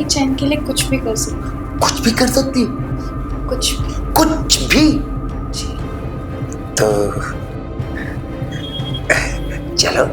चैन के लिए कुछ भी कर सकती। कुछ भी कर सकती? कुछ भी। कुछ भी? जी। तो चलो।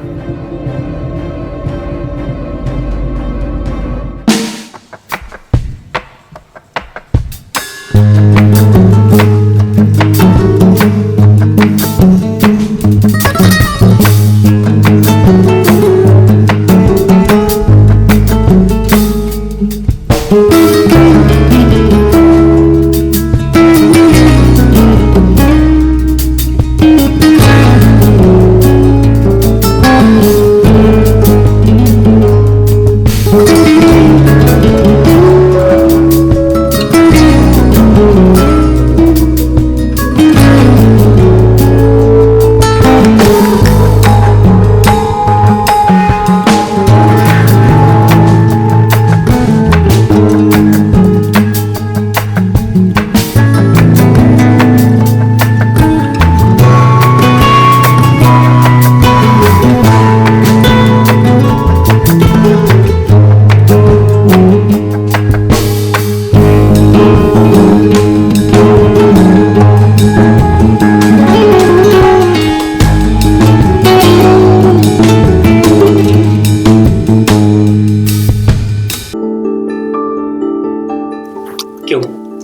क्यों,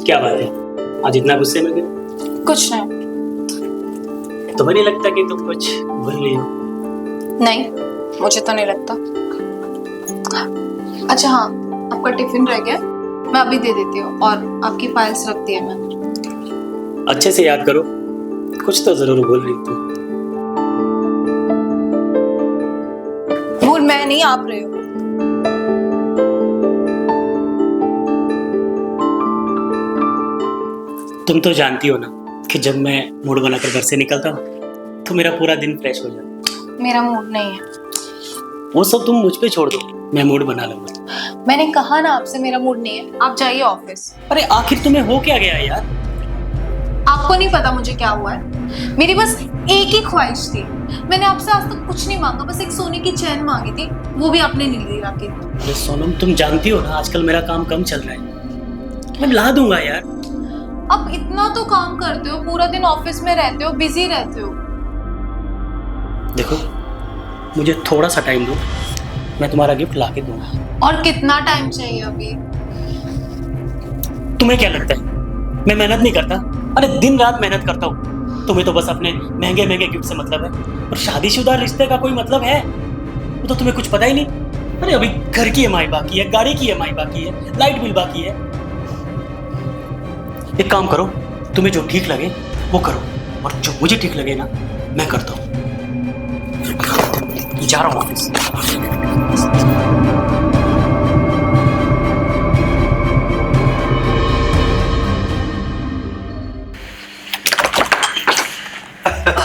क्या बात है? आज इतना गुस्से में क्यों? कुछ नहीं। तुम्हें नहीं लगता कि तुम कुछ भूल रही हो? नहीं, मुझे तो नहीं लगता। अच्छा हाँ, आपका टिफिन रह गया, मैं अभी दे देती हूँ। और आपकी फाइल्स रख दी है मैंने। अच्छे से याद करो, कुछ तो जरूर भूल रही हो तुम। भूल मैं नहीं, आप रहे हो। तुम तो जानती हो ना कि जब मैं मूड बनाकर घर से निकलता हूँ तो मेरा पूरा दिन फ्रेश हो जाता है। मेरा मूड नहीं है। वो सब तुम मुझ पे छोड़ दो, मैं मूड बना लूंगा। मैंने कहा ना आपसे, मेरा मूड नहीं है। आप जाइए ऑफिस। अरे आखिर तुम्हें हो क्या गया यार? आपको नहीं पता मुझे क्या हुआ है। मेरी बस एक ही ख्वाहिश थी। मैंने आपसे आज तक कुछ नहीं मांगा, बस एक सोने की चैन मांगी थी, वो भी आपने नहीं दी लाके। अरे सोनम, तुम जानती हो ना आजकल मेरा काम कम चल रहा है, मैं ला दूंगा यार। आप इतना तो काम करते हो, पूरा दिन ऑफिस में रहते हो, बिजी रहते हो। देखो, मुझे थोड़ा सा टाइम दो, मैं तुम्हारा गिफ्ट ला के दूंगा। और कितना टाइम चाहिए अभी? तुम्हें क्या लगता है मैं मेहनत नहीं करता? अरे दिन रात मेहनत करता हूँ। तुम्हें तो बस अपने महंगे महंगे गिफ्ट से मतलब है, और शादीशुदा रिश्ते का कोई मतलब है? वो तो तुम्हें कुछ पता ही नहीं। अरे अभी घर की ईएमआई बाकी है, गाड़ी की ईएमआई बाकी है, लाइट बिल बाकी है। एक काम करो, तुम्हें जो ठीक लगे वो करो, और जो मुझे ठीक लगे ना मैं करता हूँ। जा रहा हूँ ऑफिस।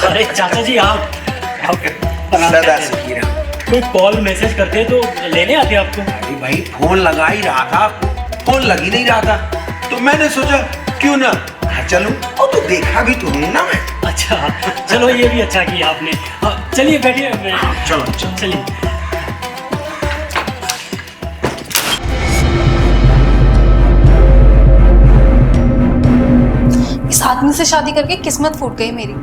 अरे चाचा जी, आप सदा सुखी रहो। कोई कॉल मैसेज करते हैं तो लेने आते आपको? अरे भाई, फोन लगा ही रहा था, फोन लग ही नहीं रहा था, तो मैंने सोचा क्यों ना घर चलूं, और तो देखा भी तो हूं ना मैं। अच्छा, चलो ये भी अच्छा किया आपने। चलिए बैठिए। चलो चलो। चलिए। इस आदमी से शादी करके किस्मत फूट गई मेरी।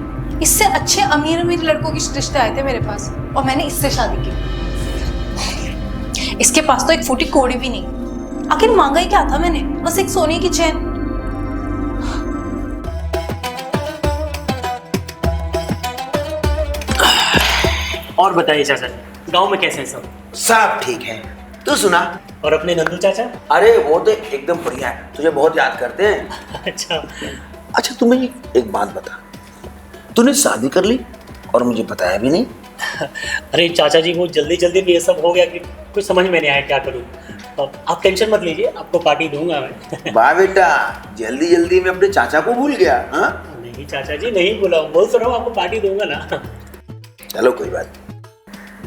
इससे अच्छे अमीर अमीर लड़कों के रिश्ते आए थे मेरे पास, और मैंने इससे शादी की। इसके पास तो एक फूटी कोड़ी भी नहीं। आखिर मांगा ही क्या था मैंने? बस एक सोने की चैन। और बताइए चाचा, गांव में कैसे हैं सब? सब ठीक है, तू सुना? और अपने नंदू चाचा? अरे वो तो एकदम बढ़िया है, तुझे बहुत याद करते हैं। अच्छा। अच्छा तुम्हें एक बात बता, तूने शादी कर ली और मुझे बताया भी नहीं? अरे चाचा जी, वो जल्दी जल्दी में ये सब हो गया कि कुछ समझ में नहीं आया क्या करूं। आप टेंशन मत लीजिए, आपको पार्टी दूंगा मैं। वाह बेटा, जल्दी जल्दी में अपने चाचा को भूल गया। हाँ नहीं चाचा जी, नहीं भूला, बोल तो रहा हूँ आपको पार्टी दूंगा ना। चलो कोई बात।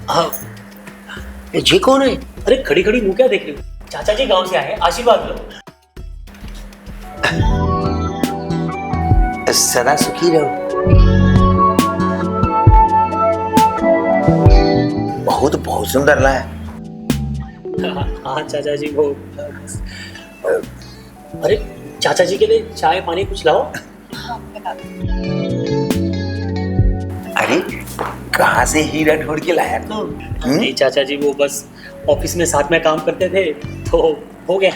हाँ, ये कौन है? अरे खड़ी खड़ी मुंह क्या देख रही हो? चाचा जी गांव से आए, आशीर्वाद लो। सदा सुखी रहो। बहुत बहुत सुंदर है। हाँ चाचा जी, वो अरे चाचा जी के लिए चाय पानी कुछ लाओ। हाँ बता दो। अरे कहाँ से हीरा ढूंढ के लाया तू? नहीं चाचा जी, वो बस ऑफिस में साथ में काम करते थे तो हो गया।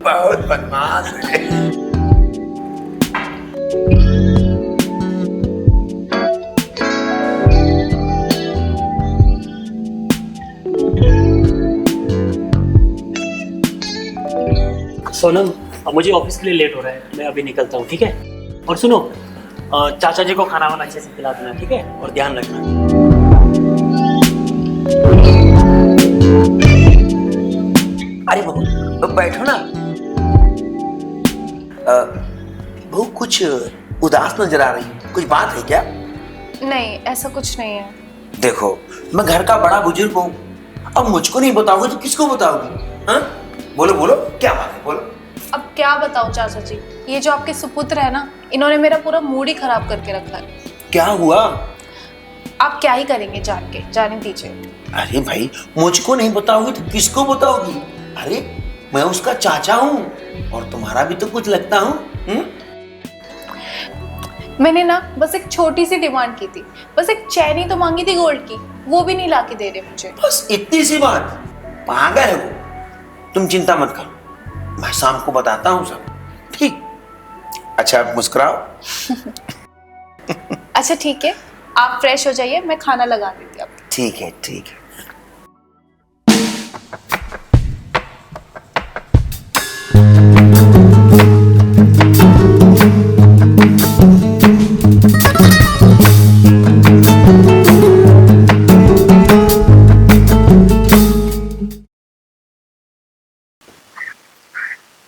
बहुत बदमाश है। सोनम, अब मुझे ऑफिस के लिए लेट हो रहा है, मैं अभी निकलता हूँ, ठीक है? और सुनो, चाचा जी को खाना वाना अच्छे से खिला देना, ठीक है? और ध्यान रखना। अरे बहू बैठो ना। बहू कुछ उदास नजर आ रही है, कुछ बात है क्या? नहीं ऐसा कुछ नहीं है। देखो मैं घर का बड़ा बुजुर्ग हूँ, अब मुझको नहीं बताओगे तो किसको बताओगे? हाँ बोलो बोलो, क्या बात है बोलो। अब क्या बताऊं चाचा जी, ये जो आपके सुपुत्र है ना, इन्होंने मेरा पूरा मूड ही खराब करके रखा है। क्या हुआ? आप क्या ही करेंगे जान के, जाने दीजिए। अरे भाई मुझको नहीं बताओगी तो किसको बताओगी? अरे मैं उसका चाचा हूँ और तुम्हारा भी तो कुछ लगता हूँ। मैंने ना बस एक छोटी सी डिमांड की थी, बस एक चैन ही तो मांगी थी गोल्ड की, वो भी नहीं लाके दे रहे मुझे। बस इतनी सी बात? पागल है वो। तुम चिंता मत करो, मैं शाम को बताता हूँ सब, ठीक? अच्छा आप मुस्कुराओ। अच्छा ठीक है, आप फ्रेश हो जाइए, मैं खाना लगा देती हूँ आपको। ठीक है ठीक है।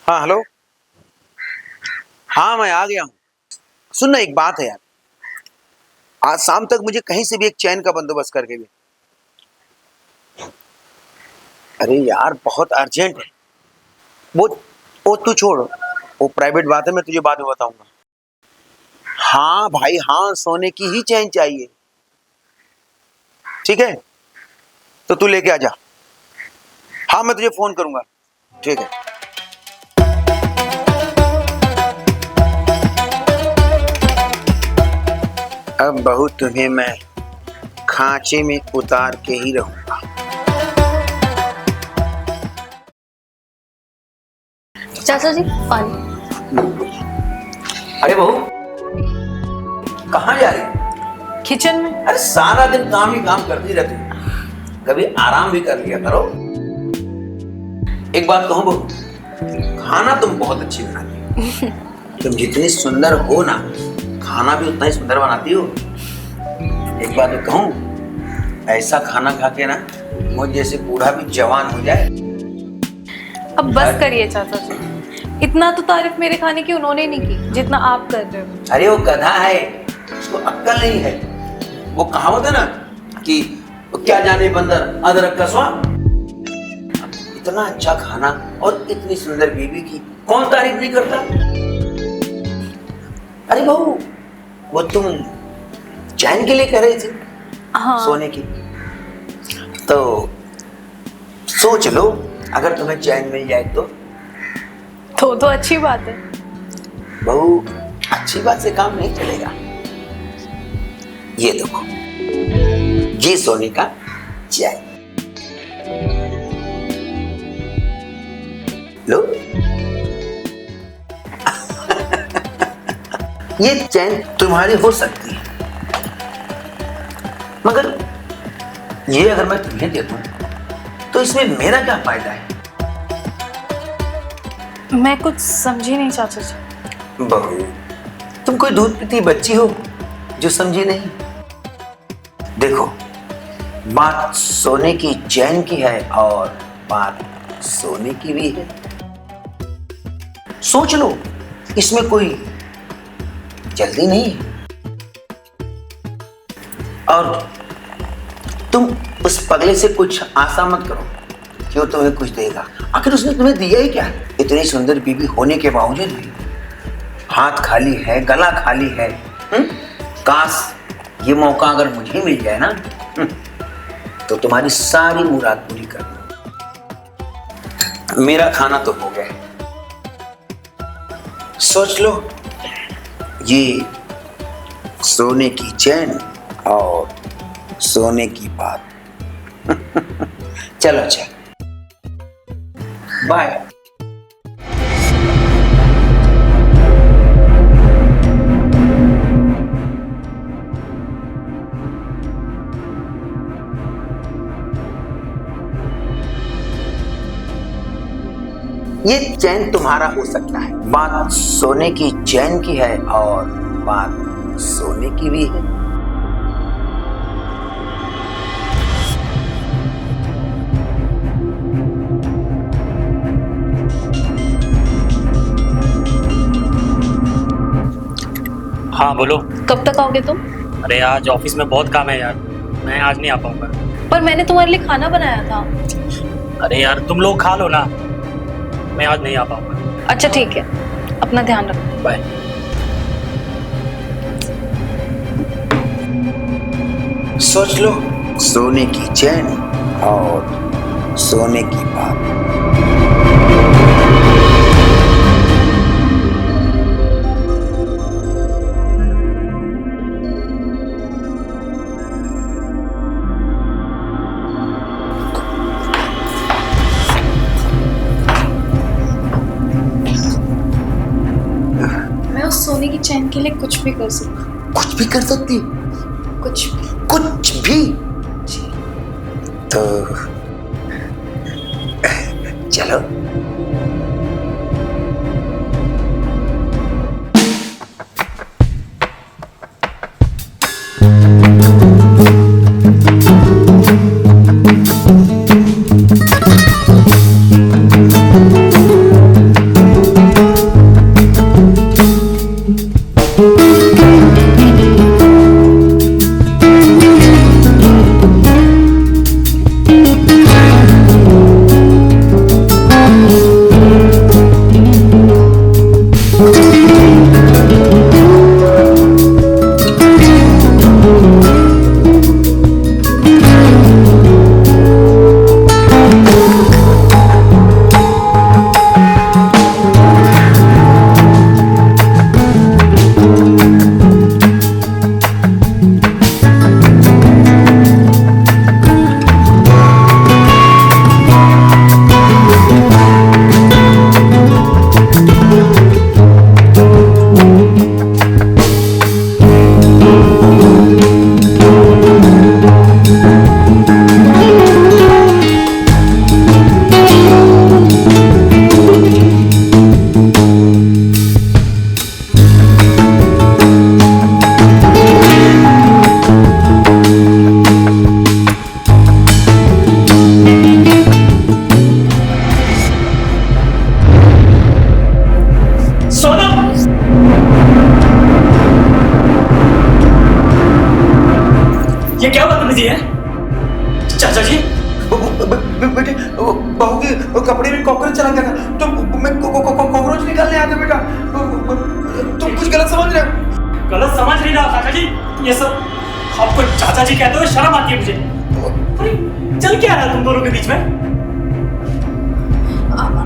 हाँ हेलो। हाँ मैं आ गया हूँ। सुन ना एक बात है यार, आज शाम तक मुझे कहीं से भी एक चैन का बंदोबस्त करके दे। अरे यार बहुत अर्जेंट है। वो तू छोड़, वो प्राइवेट बात है, मैं तुझे बाद में बताऊंगा। हाँ भाई हाँ, सोने की ही चैन चाहिए, ठीक है? तो तू लेके आ जा। हाँ मैं तुझे फोन करूंगा, ठीक है? अब बहू तुम्हें मैं खांचे में उतार के ही रहूंगा। चाचा जी पानी। अरे बहू कहाँ जा रही? किचन में। अरे सारा दिन काम ही काम करती रहती है, कभी आराम भी कर लिया करो। एक बात कहूँ बहू, खाना तुम बहुत अच्छी बनाती हो। तुम जितनी सुंदर हो ना, खाना भी उतना ही सुंदर बनाती हो। एक बात कहूँ, ऐसा खाना खा के ना मुझ जैसे बूढ़ा भी जवान हो जाए। अब बस करिए चाचा जी, इतना तो तारीफ मेरे खाने की उन्होंने नहीं की जितना आप कर रहे हो। अरे वो गधा है, उसको अक्ल नहीं है। वो कहावत है ना कि क्या जाने बंदर अदरक का स्वाद। इतना अच्छा खाना और इतनी सुंदर बीवी की कौन तारीफ नहीं करता? अरे बहू वो तुम चैन के लिए कह रही थी? हाँ। सोने की, तो सोच लो अगर तुम्हें चैन मिल जाए तो अच्छी बात है। बहू अच्छी बात से काम नहीं चलेगा। ये देखो, ये सोने का चैन लो। ये चैन तुम्हारी हो सकती है, मगर ये अगर मैं तुम्हें दे दूं तो इसमें मेरा क्या फायदा है? मैं कुछ समझी नहीं चाचा जी। बहू तुम कोई दूध पीती बच्ची हो जो समझी नहीं? देखो बात सोने की चैन की है और बात सोने की भी है। सोच लो, इसमें कोई जल्दी नहीं है। और तुम उस पगले से कुछ आशा मत करो कि वो तुम्हें कुछ देगा। आखिर उसने तुम्हें दिया ही क्या? इतनी सुंदर बीवी होने के बावजूद भी हाथ खाली है, गला खाली है। काश ये मौका अगर मुझे मिल जाए ना, तो तुम्हारी सारी मुराद पूरी कर दूं। मेरा खाना तो हो गया। सोच लो, ये सोने की चैन और सोने की बात। चलो चल, बाय। ये चैन तुम्हारा हो सकता है, बात सोने की चैन की है और बात सोने की भी है। हाँ बोलो। कब तक आओगे तुम? अरे आज ऑफिस में बहुत काम है यार, मैं आज नहीं आ पाऊंगा। पर मैंने तुम्हारे लिए खाना बनाया था। अरे यार तुम लोग खा लो ना, मैं आज नहीं आ पाऊंगा। अच्छा ठीक है, अपना ध्यान रखो। बाय। सोच लो, सोने की चैन और सोने की बात। मैं उस सोने की चैन के लिए कुछ भी कर सकती। कुछ भी कर सकती? कुछ भी। कुछ भी? तो चलो। ये क्या बदतमीजी है चाचा जी? बेटे बहू के कपड़े में कॉकरोच चला गया था, तो मैं कॉकरोच निकालने आया था बेटा। तुम कुछ गलत समझ रहे हो। गलत समझ नहीं रहा चाचा जी, ये सब आपको चाचा जी कहते हो शर्म आती है मुझे। अरे चल क्या रहा तुम दोनों के बीच में?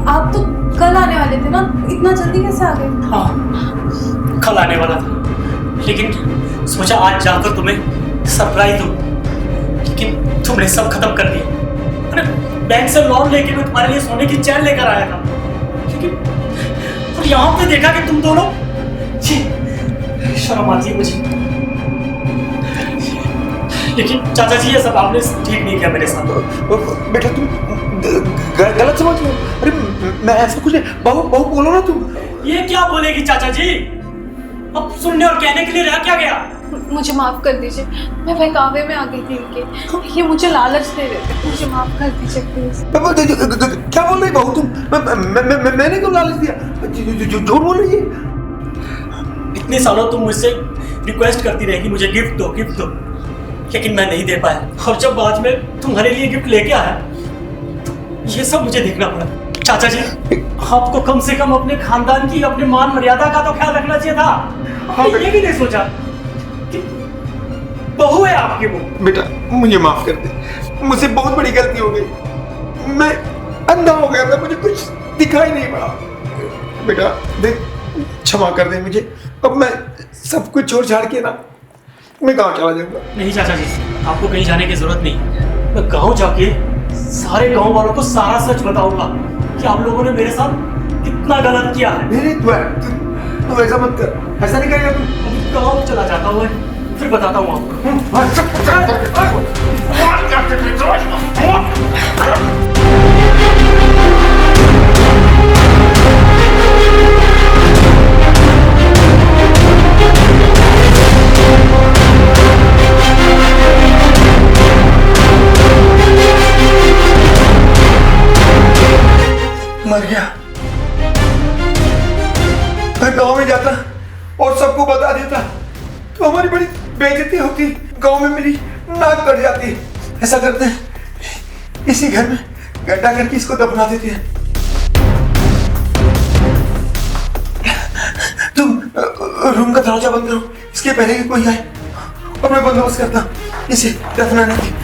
आप तो कल आने वाले थे ना, इतना जल्दी कैसे आ गए? हाँ कल आने वाला था, लेकिन सोचा आज जाकर तुम्हें सरप्राइज दूं, लेकिन तुमने सब खत्म कर दिया। अरे बैंक से लोन लेके मैं तुम्हारे लिए सोने की चैन लेकर आया था, लेकिन और यहाँ पे देखा कि तुम दोनों, शर्म आती है मुझे। लेकिन चाचा जी ये सब आपने ठीक नहीं किया मेरे साथ। बेटा तुम गलत समझ रहे हो। अरे मैं ऐसा कुछ नहीं। बहू बोलो ना तुम। ये क्या बोलेगी चाचा जी? अब सुनने और कहने के लिए रह क्या गया? मुझे माफ कर दीजिए, मैं बहकावे में आ गई थी इनके, ये मुझे लालच दे रहे थे, मुझे माफ कर दीजिए प्लीज। क्या बोल रही बहू तुम? मैंने क्यों लालच दिया? झूठ बोल रही है। इतने सालों तुम मुझसे रिक्वेस्ट करती रही कि मुझे गिफ्ट दो, लेकिन मैं नहीं दे पाया, और जब आज मैं तुम्हारे लिए गिफ्ट लेके आया तो ये सब मुझे देखना पड़ा। चाचा जी आपको कम से कम अपने खानदान की, अपने मान मर्यादा का तो ख्याल रखना चाहिए था। आपने ये भी नहीं सोचा कि बहू है आपकी वो। बेटा मुझे माफ कर दे, मुझसे बहुत बड़ी गलती हो गई। अंधा हो गया था, मुझे कुछ दिखाई नहीं पड़ा। बेटा देख, क्षमा कर दे मुझे। अब मैं सब कुछ छोड़ छाड़ के ना मैं गाँव चला जाऊंगा। नहीं चाचा जी, आपको कहीं जाने की जरूरत नहीं। मैं गांव जाके सारे गांव वालों को सारा सच बताऊंगा कि आप लोगों ने मेरे साथ कितना गलत किया है। नहीं तू ऐसा मत कर, ऐसा नहीं करेगा तू। अभी गांव चला जाता हूँ मैं, फिर बताता हूँ आपको। मर गया। मैं गांव में जाता और सबको बता देता तो हमारी बड़ी बेइज्जती होती, गांव में मेरी नाक कट जाती। ऐसा करते हैं, इसी घर में गड्ढा करके इसको दफना देते हैं। तुम रूम का दरवाजा बंद करो, इसके पहले कि कोई आए, और मैं बंदोबस्त करता हूं इसे दफनाने की।